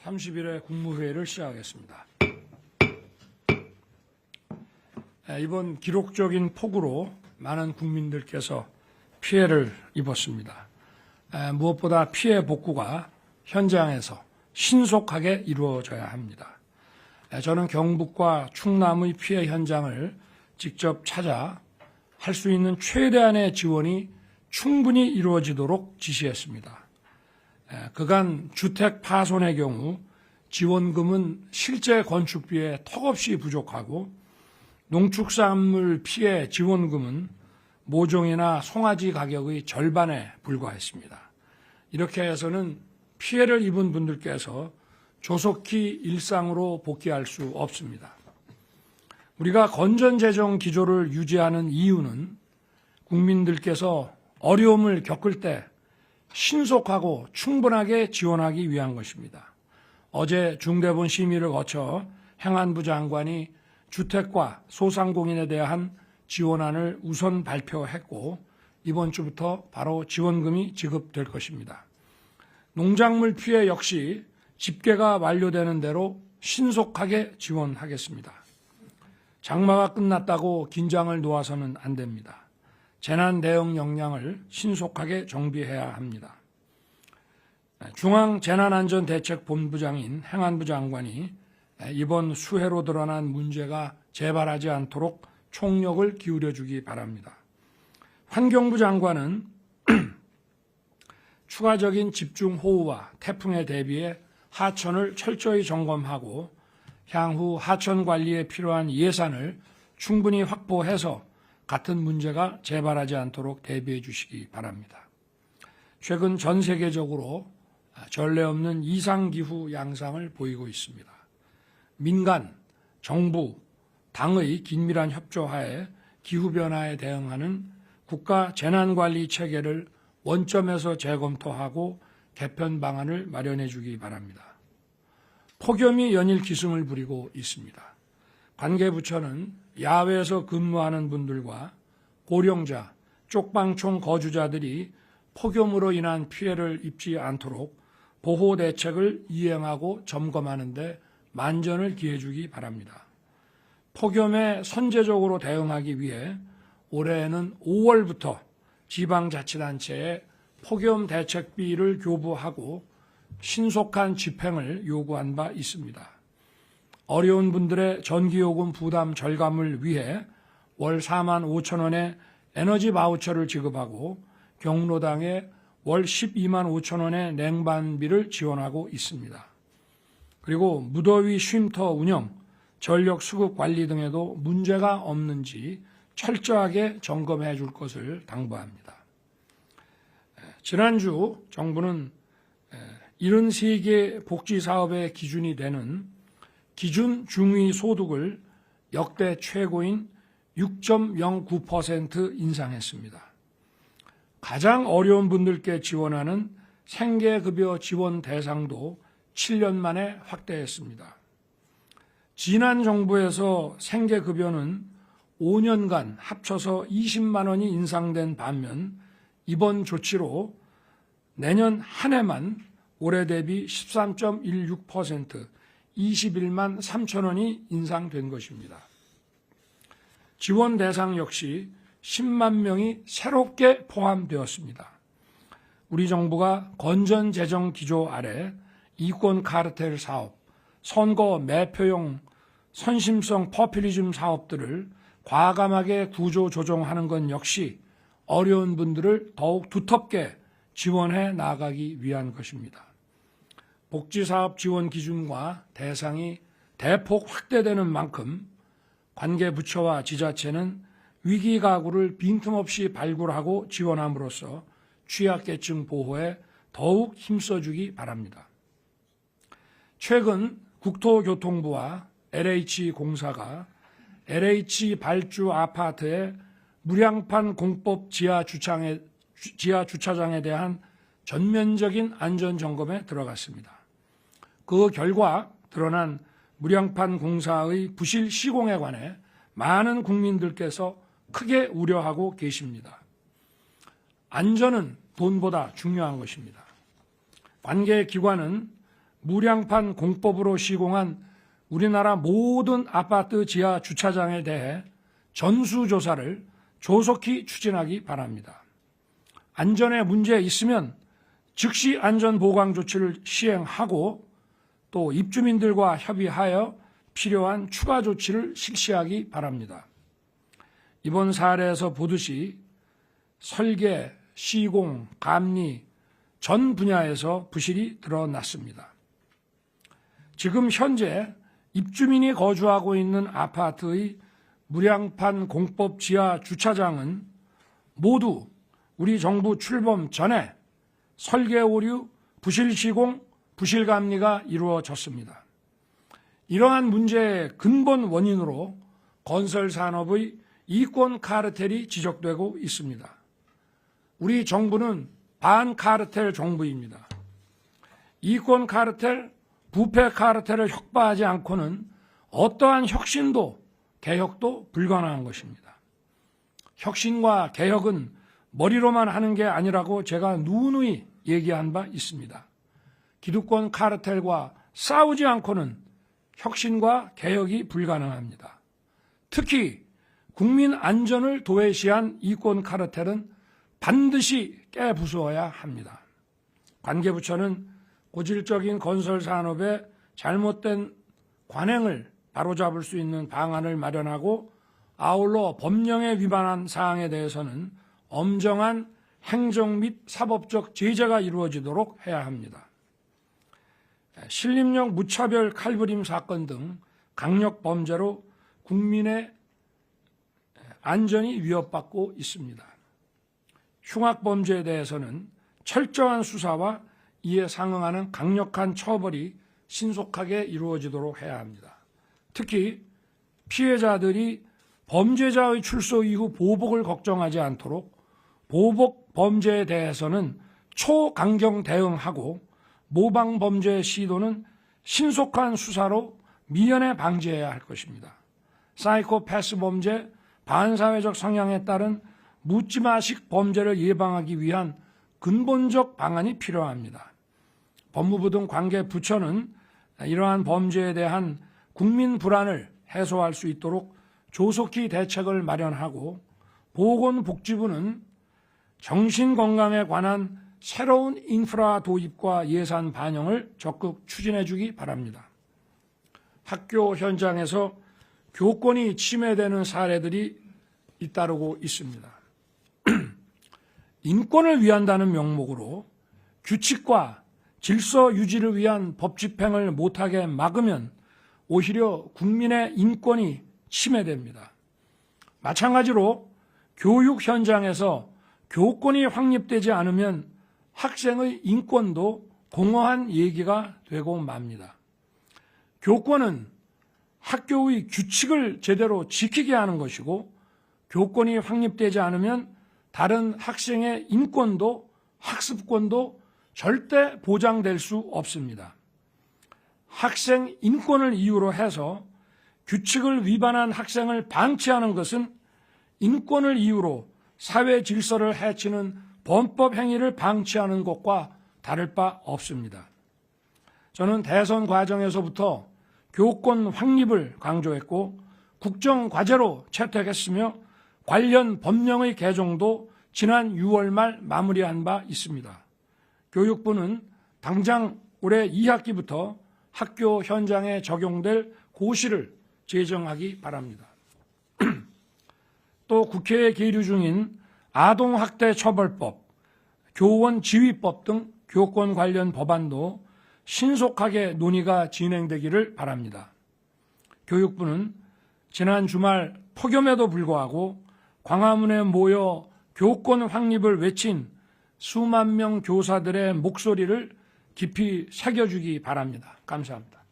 30일에 국무회의를 시작하겠습니다. 이번 기록적인 폭우로 많은 국민들께서 피해를 입었습니다. 무엇보다 피해 복구가 현장에서 신속하게 이루어져야 합니다. 저는 경북과 충남의 피해 현장을 직접 찾아 할 수 있는 최대한의 지원이 충분히 이루어지도록 지시했습니다. 그간 주택 파손의 경우 지원금은 실제 건축비에 턱없이 부족하고 농축산물 피해 지원금은 모종이나 송아지 가격의 절반에 불과했습니다. 이렇게 해서는 피해를 입은 분들께서 조속히 일상으로 복귀할 수 없습니다. 우리가 건전재정 기조를 유지하는 이유는 국민들께서 어려움을 겪을 때 신속하고 충분하게 지원하기 위한 것입니다. 어제 중대본 심의를 거쳐 행안부 장관이 주택과 소상공인에 대한 지원안을 우선 발표했고 이번 주부터 바로 지원금이 지급될 것입니다. 농작물 피해 역시 집계가 완료되는 대로 신속하게 지원하겠습니다. 장마가 끝났다고 긴장을 놓아서는 안 됩니다. 재난 대응 역량을 신속하게 정비해야 합니다. 중앙재난안전대책본부장인 행안부 장관이 이번 수해로 드러난 문제가 재발하지 않도록 총력을 기울여주기 바랍니다. 환경부 장관은 추가적인 집중호우와 태풍에 대비해 하천을 철저히 점검하고 향후 하천 관리에 필요한 예산을 충분히 확보해서 같은 문제가 재발하지 않도록 대비해 주시기 바랍니다. 최근 전 세계적으로 전례 없는 이상기후 양상을 보이고 있습니다. 민간, 정부, 당의 긴밀한 협조하에 기후변화에 대응하는 국가 재난관리 체계를 원점에서 재검토하고 개편 방안을 마련해 주기 바랍니다. 폭염이 연일 기승을 부리고 있습니다. 관계부처는 야외에서 근무하는 분들과 고령자, 쪽방촌 거주자들이 폭염으로 인한 피해를 입지 않도록 보호 대책을 이행하고 점검하는 데 만전을 기해 주기 바랍니다. 폭염에 선제적으로 대응하기 위해 올해에는 5월부터 지방자치단체에 폭염 대책비를 교부하고 신속한 집행을 요구한 바 있습니다. 어려운 분들의 전기요금 부담 절감을 위해 월 4만 5천 원의 에너지 바우처를 지급하고 경로당에 월 12만 5천 원의 냉방비를 지원하고 있습니다. 그리고 무더위 쉼터 운영, 전력 수급 관리 등에도 문제가 없는지 철저하게 점검해 줄 것을 당부합니다. 지난주 정부는 73개 복지사업의 기준이 되는 기준 중위 소득을 역대 최고인 6.09% 인상했습니다. 가장 어려운 분들께 지원하는 생계급여 지원 대상도 7년 만에 확대했습니다. 지난 정부에서 생계급여는 5년간 합쳐서 20만 원이 인상된 반면 이번 조치로 내년 한 해만 올해 대비 13.16% 21만 3천 원이 인상된 것입니다. 지원 대상 역시 10만 명이 새롭게 포함되었습니다. 우리 정부가 건전재정 기조 아래 이권 카르텔 사업, 선거 매표용 선심성 포퓰리즘 사업들을 과감하게 구조 조정하는 것 역시 어려운 분들을 더욱 두텁게 지원해 나가기 위한 것입니다. 복지사업 지원 기준과 대상이 대폭 확대되는 만큼 관계부처와 지자체는 위기 가구를 빈틈없이 발굴하고 지원함으로써 취약계층 보호에 더욱 힘써주기 바랍니다. 최근 국토교통부와 LH공사가 LH 발주 아파트의 무량판 공법 지하 주차장에 대한 전면적인 안전점검에 들어갔습니다. 그 결과 드러난 무량판 공사의 부실 시공에 관해 많은 국민들께서 크게 우려하고 계십니다. 안전은 돈보다 중요한 것입니다. 관계기관은 무량판 공법으로 시공한 우리나라 모든 아파트 지하 주차장에 대해 전수조사를 조속히 추진하기 바랍니다. 안전에 문제 있으면 즉시 안전보강 조치를 시행하고 또 입주민들과 협의하여 필요한 추가 조치를 실시하기 바랍니다. 이번 사례에서 보듯이 설계, 시공, 감리 전 분야에서 부실이 드러났습니다. 지금 현재 입주민이 거주하고 있는 아파트의 무량판 공법 지하 주차장은 모두 우리 정부 출범 전에 설계 오류, 부실 시공, 부실 감리가 이루어졌습니다. 이러한 문제의 근본 원인으로 건설 산업의 이권 카르텔이 지적되고 있습니다. 우리 정부는 반카르텔 정부입니다. 이권 카르텔, 부패 카르텔을 혁파하지 않고는 어떠한 혁신도 개혁도 불가능한 것입니다. 혁신과 개혁은 머리로만 하는 게 아니라고 제가 누누이 얘기한 바 있습니다. 기득권 카르텔과 싸우지 않고는 혁신과 개혁이 불가능합니다. 특히 국민 안전을 도외시한 이권 카르텔은 반드시 깨부수어야 합니다. 관계부처는 고질적인 건설 산업의 잘못된 관행을 바로잡을 수 있는 방안을 마련하고 아울러 법령에 위반한 사항에 대해서는 엄정한 행정 및 사법적 제재가 이루어지도록 해야 합니다. 신림역 무차별 칼부림 사건 등 강력 범죄로 국민의 안전이 위협받고 있습니다. 흉악범죄에 대해서는 철저한 수사와 이에 상응하는 강력한 처벌이 신속하게 이루어지도록 해야 합니다. 특히 피해자들이 범죄자의 출소 이후 보복을 걱정하지 않도록 보복 범죄에 대해서는 초강경 대응하고 모방 범죄의 시도는 신속한 수사로 미연에 방지해야 할 것입니다. 사이코패스 범죄, 반사회적 성향에 따른 묻지마식 범죄를 예방하기 위한 근본적 방안이 필요합니다. 법무부 등 관계 부처는 이러한 범죄에 대한 국민 불안을 해소할 수 있도록 조속히 대책을 마련하고 보건복지부는 정신건강에 관한 새로운 인프라 도입과 예산 반영을 적극 추진해 주기 바랍니다. 학교 현장에서 교권이 침해되는 사례들이 잇따르고 있습니다. 인권을 위한다는 명목으로 규칙과 질서 유지를 위한 법 집행을 못하게 막으면 오히려 국민의 인권이 침해됩니다. 마찬가지로 교육 현장에서 교권이 확립되지 않으면 학생의 인권도 공허한 얘기가 되고 맙니다. 교권은 학교의 규칙을 제대로 지키게 하는 것이고 교권이 확립되지 않으면 다른 학생의 인권도 학습권도 절대 보장될 수 없습니다. 학생 인권을 이유로 해서 규칙을 위반한 학생을 방치하는 것은 인권을 이유로 사회 질서를 해치는 범법 행위를 방치하는 것과 다를 바 없습니다. 저는 대선 과정에서부터 교권 확립을 강조했고 국정과제로 채택했으며 관련 법령의 개정도 지난 6월 말 마무리한 바 있습니다. 교육부는 당장 올해 2학기부터 학교 현장에 적용될 고시를 제정하기 바랍니다. 또 국회에 계류 중인 아동학대 처벌법, 교원 지휘법 등 교권 관련 법안도 신속하게 논의가 진행되기를 바랍니다. 교육부는 지난 주말 폭염에도 불구하고 광화문에 모여 교권 확립을 외친 수만 명 교사들의 목소리를 깊이 새겨주기 바랍니다. 감사합니다.